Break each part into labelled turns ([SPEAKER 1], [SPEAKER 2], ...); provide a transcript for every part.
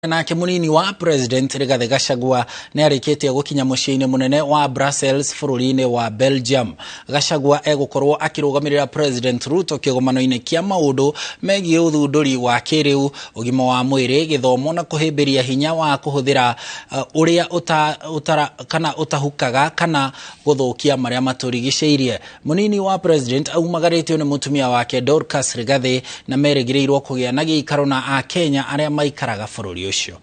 [SPEAKER 1] Nake munini wa President Rigathi Gachagua ni arikitie gukinya muciini munene wa Brussels bururi-ini wa Belgium. Gachagua egukorwo akirugamirira President Ruto kigomano-ini kia maundu megie uthunduri wa kiriu, ugima wa mwiri, githomo na kuhimbiria hinya wa kuhuthira uria utahukaga kana guthukia maria maturigiceirie. Munini wa President aumagarĩtio ni mũtumia wake Dorcas Rigathi na merĩgĩrĩirwo kugia na giikaro na a Kenya aria maikaraga bururi ucio.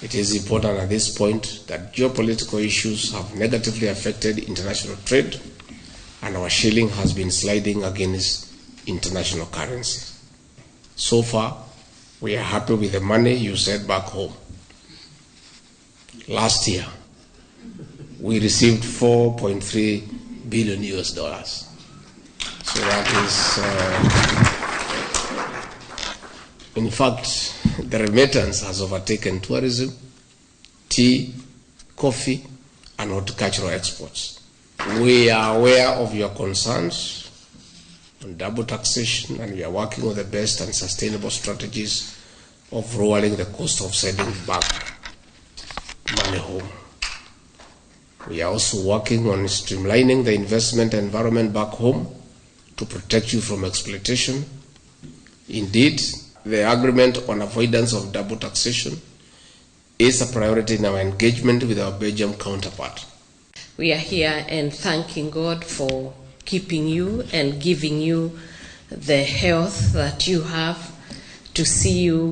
[SPEAKER 2] It is important at this point that geopolitical issues have negatively affected international trade, and our shilling has been sliding against international currency. So far, we are happy with the money you sent back home. Last year, we received $4.3 billion. So that is, in fact, the remittance has overtaken tourism, tea, coffee, and horticultural exports. We are aware of your concerns on double taxation, and we are working on the best and sustainable strategies of lowering the cost of sending back money home. We are also working on streamlining the investment environment back home to protect you from exploitation. Indeed, the agreement on avoidance of double taxation is a priority in our engagement with our Belgium counterpart.
[SPEAKER 3] We are here and thanking God for keeping you and giving you the health that you have to see you